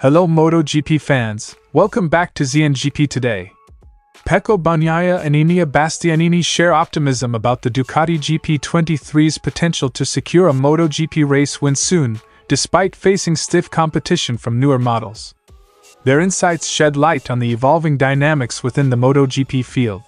Hello MotoGP fans, welcome back to ZNGP today. Pecco, Bagnaia and Enea Bastianini share optimism about the Ducati GP23's potential to secure a MotoGP race win soon, despite facing stiff competition from newer models. Their insights shed light on the evolving dynamics within the MotoGP field.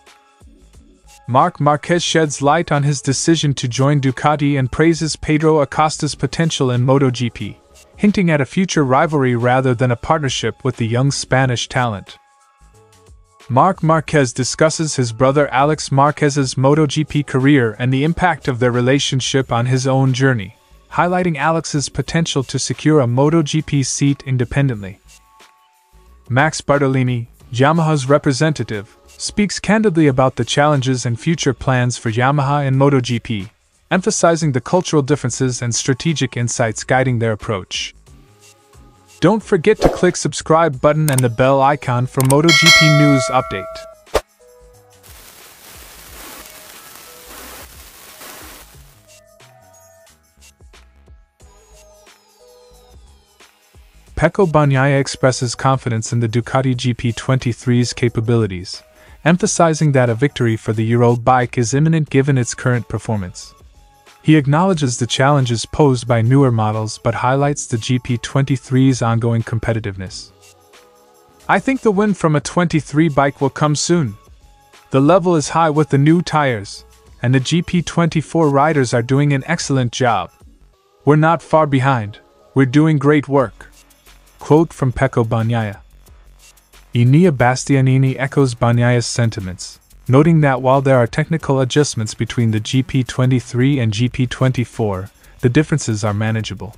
Marc Marquez sheds light on his decision to join Ducati and praises Pedro Acosta's potential in MotoGP, hinting at a future rivalry rather than a partnership with the young Spanish talent. Marc Marquez discusses his brother Alex Marquez's MotoGP career and the impact of their relationship on his own journey, highlighting Alex's potential to secure a MotoGP seat independently. Max Bartolini, Yamaha's representative, speaks candidly about the challenges and future plans for Yamaha and MotoGP, emphasizing the cultural differences and strategic insights guiding their approach. Don't forget to click subscribe button and the bell icon for MotoGP news update. Pecco Bagnaia expresses confidence in the Ducati GP23's capabilities, emphasizing that a victory for the year-old bike is imminent given its current performance. He acknowledges the challenges posed by newer models but highlights the GP23's ongoing competitiveness. "I think the win from a 23 bike will come soon. The level is high with the new tires, and the GP24 riders are doing an excellent job. We're not far behind, we're doing great work." Quote from Pecco Bagnaia. Enea Bastianini echoes Bagnaia's sentiments, noting that while there are technical adjustments between the GP23 and GP24, the differences are manageable.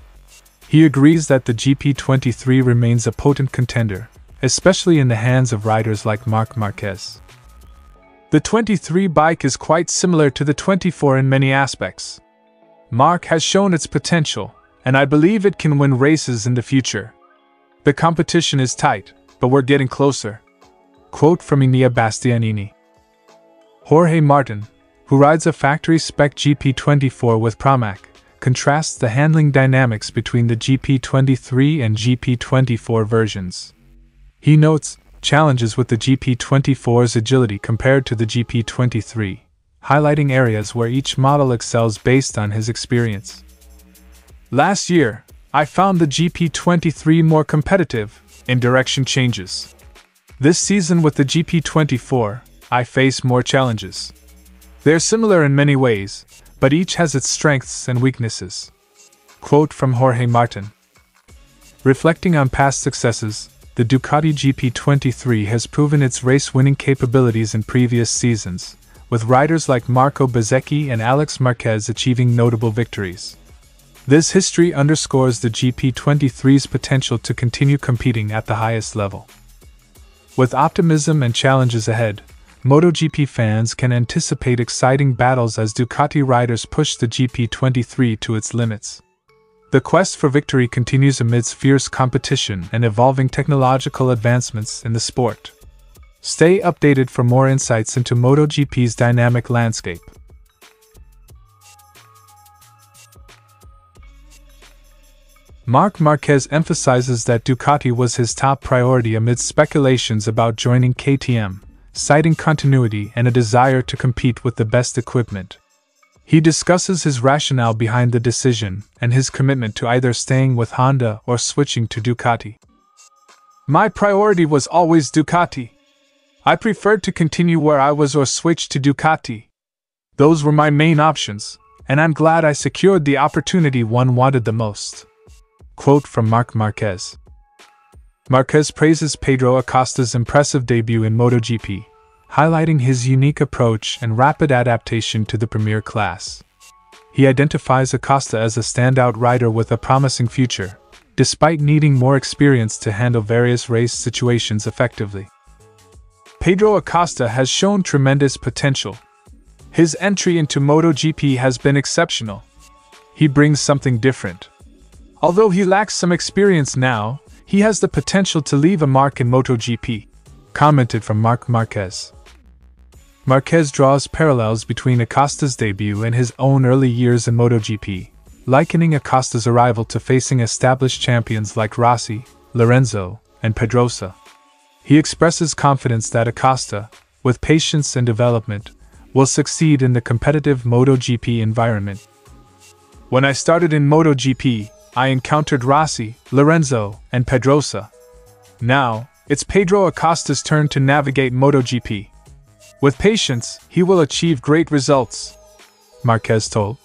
He agrees that the GP23 remains a potent contender, especially in the hands of riders like Marc Marquez. "The 23 bike is quite similar to the 24 in many aspects. Marc has shown its potential, and I believe it can win races in the future. The competition is tight, but we're getting closer." Quote from Enea Bastianini. Jorge Martin, who rides a factory-spec GP24 with Pramac, contrasts the handling dynamics between the GP23 and GP24 versions. He notes challenges with the GP24's agility compared to the GP23, highlighting areas where each model excels based on his experience. "Last year, I found the GP23 more competitive in direction changes. This season with the GP24, I face more challenges. They're similar in many ways, but each has its strengths and weaknesses." Quote from Jorge Martin. Reflecting on past successes, the Ducati GP23 has proven its race-winning capabilities in previous seasons, with riders like Marco Bezzecchi and Alex Marquez achieving notable victories. This history underscores the GP23's potential to continue competing at the highest level. With optimism and challenges ahead, MotoGP fans can anticipate exciting battles as Ducati riders push the GP23 to its limits. The quest for victory continues amidst fierce competition and evolving technological advancements in the sport. Stay updated for more insights into MotoGP's dynamic landscape. Marc Marquez emphasizes that Ducati was his top priority amidst speculations about joining KTM, citing continuity and a desire to compete with the best equipment. He discusses his rationale behind the decision and his commitment to either staying with Honda or switching to Ducati. "My priority was always Ducati. I preferred to continue where I was or switch to Ducati. Those were my main options, and I'm glad I secured the opportunity one wanted the most." Quote from Marc Marquez. Marquez praises Pedro Acosta's impressive debut in MotoGP, highlighting his unique approach and rapid adaptation to the premier class. He identifies Acosta as a standout rider with a promising future, despite needing more experience to handle various race situations effectively. Pedro Acosta has shown tremendous potential. His entry into MotoGP has been exceptional. He brings something different. Although he lacks some experience now, he has the potential to leave a mark in MotoGP, commented from Marc Marquez. Marquez draws parallels between Acosta's debut and his own early years in MotoGP, likening Acosta's arrival to facing established champions like Rossi, Lorenzo, and Pedrosa. He expresses confidence that Acosta, with patience and development, will succeed in the competitive MotoGP environment. When I started in MotoGP, I encountered Rossi, Lorenzo, and Pedrosa. Now, it's Pedro Acosta's turn to navigate MotoGP. With patience, he will achieve great results, Marquez told.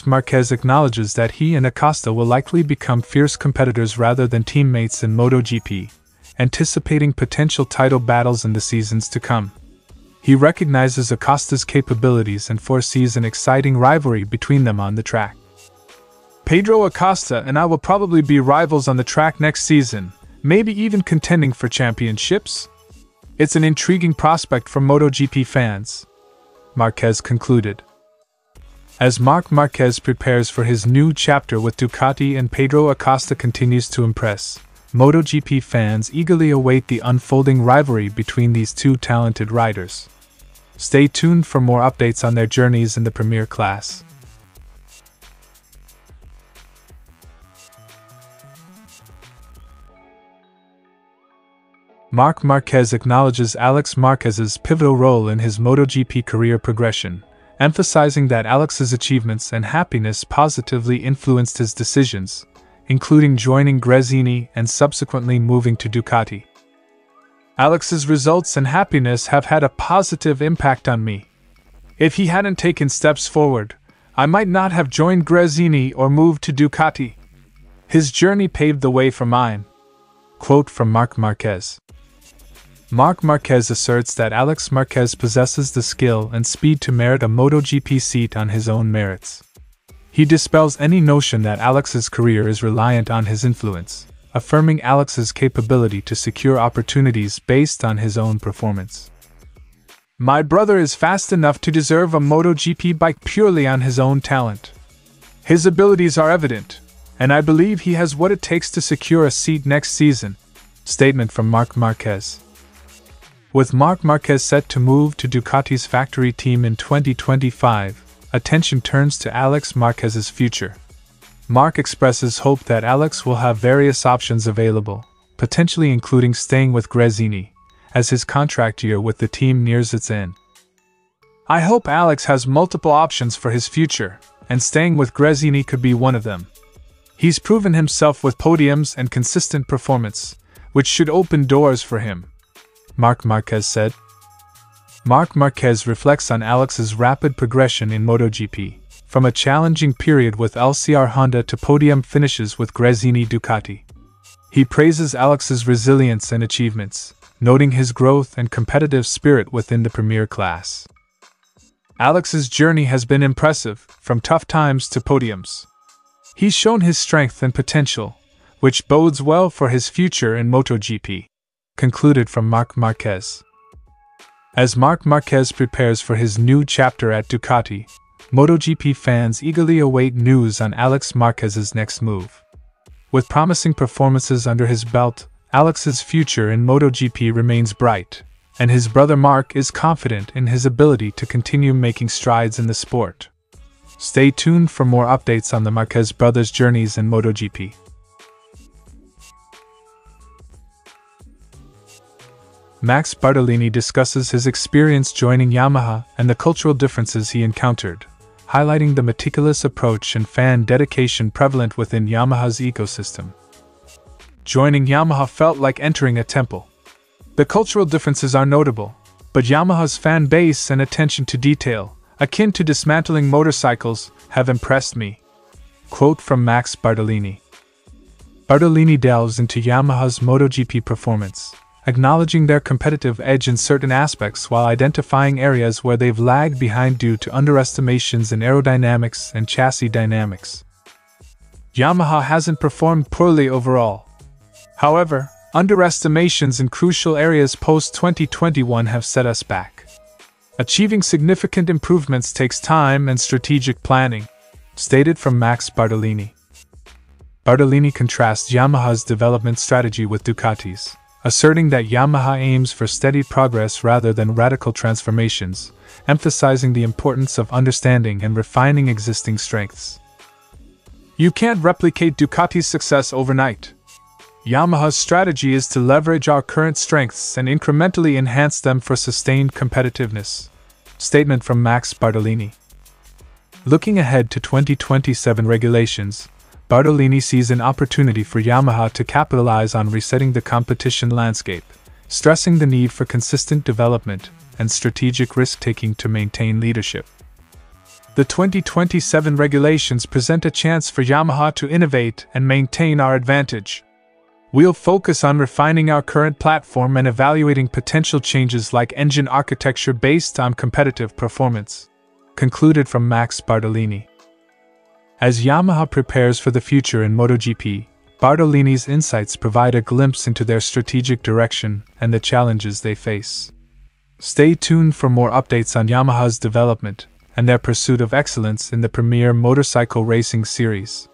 Marquez acknowledges that he and Acosta will likely become fierce competitors rather than teammates in MotoGP, anticipating potential title battles in the seasons to come. He recognizes Acosta's capabilities and foresees an exciting rivalry between them on the track. Pedro Acosta and I will probably be rivals on the track next season, maybe even contending for championships. It's an intriguing prospect for MotoGP fans, Marquez concluded. As Marc Marquez prepares for his new chapter with Ducati and Pedro Acosta continues to impress, MotoGP fans eagerly await the unfolding rivalry between these two talented riders. Stay tuned for more updates on their journeys in the Premier class. Marc Marquez acknowledges Alex Marquez's pivotal role in his MotoGP career progression, emphasizing that Alex's achievements and happiness positively influenced his decisions, including joining Gresini and subsequently moving to Ducati. Alex's results and happiness have had a positive impact on me. If he hadn't taken steps forward, I might not have joined Gresini or moved to Ducati. His journey paved the way for mine. Quote from Marc Marquez. Marc Marquez asserts that Alex Marquez possesses the skill and speed to merit a MotoGP seat on his own merits. He dispels any notion that Alex's career is reliant on his influence, affirming Alex's capability to secure opportunities based on his own performance. My brother is fast enough to deserve a MotoGP bike purely on his own talent. His abilities are evident, and I believe he has what it takes to secure a seat next season. Statement from Marc Marquez. With Marc Marquez set to move to Ducati's factory team in 2025, attention turns to Alex Marquez's future. Marc expresses hope that Alex will have various options available, potentially including staying with Gresini, as his contract year with the team nears its end. I hope Alex has multiple options for his future, and staying with Gresini could be one of them. He's proven himself with podiums and consistent performance, which should open doors for him, Marc Marquez said. Marc Marquez reflects on Alex's rapid progression in MotoGP, from a challenging period with LCR Honda to podium finishes with Gresini Ducati. He praises Alex's resilience and achievements, noting his growth and competitive spirit within the Premier class. Alex's journey has been impressive, from tough times to podiums. He's shown his strength and potential, which bodes well for his future in MotoGP, concluded from Marc Marquez. As Marc Marquez prepares for his new chapter at Ducati, MotoGP fans eagerly await news on Alex Marquez's next move. With promising performances under his belt, Alex's future in MotoGP remains bright, and his brother Marc is confident in his ability to continue making strides in the sport. Stay tuned for more updates on the Marquez brothers' journeys in MotoGP. Max Bartolini discusses his experience joining Yamaha and the cultural differences he encountered, highlighting the meticulous approach and fan dedication prevalent within Yamaha's ecosystem. Joining Yamaha felt like entering a temple. The cultural differences are notable, but Yamaha's fan base and attention to detail, akin to dismantling motorcycles, have impressed me. Quote from Max Bartolini. Bartolini delves into Yamaha's MotoGP performance, acknowledging their competitive edge in certain aspects while identifying areas where they've lagged behind due to underestimations in aerodynamics and chassis dynamics. Yamaha hasn't performed poorly overall. However, underestimations in crucial areas post-2021 have set us back. Achieving significant improvements takes time and strategic planning, stated from Max Bartolini. Bartolini contrasts Yamaha's development strategy with Ducati's, asserting that Yamaha aims for steady progress rather than radical transformations, emphasizing the importance of understanding and refining existing strengths. You can't replicate Ducati's success overnight. Yamaha's strategy is to leverage our current strengths and incrementally enhance them for sustained competitiveness. Statement from Max Bartolini. Looking ahead to 2027 regulations, Bartolini sees an opportunity for Yamaha to capitalize on resetting the competition landscape, stressing the need for consistent development and strategic risk-taking to maintain leadership. The 2027 regulations present a chance for Yamaha to innovate and maintain our advantage. We'll focus on refining our current platform and evaluating potential changes like engine architecture based on competitive performance. Concluded from Max Bartolini. As Yamaha prepares for the future in MotoGP, Bartolini's insights provide a glimpse into their strategic direction and the challenges they face. Stay tuned for more updates on Yamaha's development and their pursuit of excellence in the premier motorcycle racing series.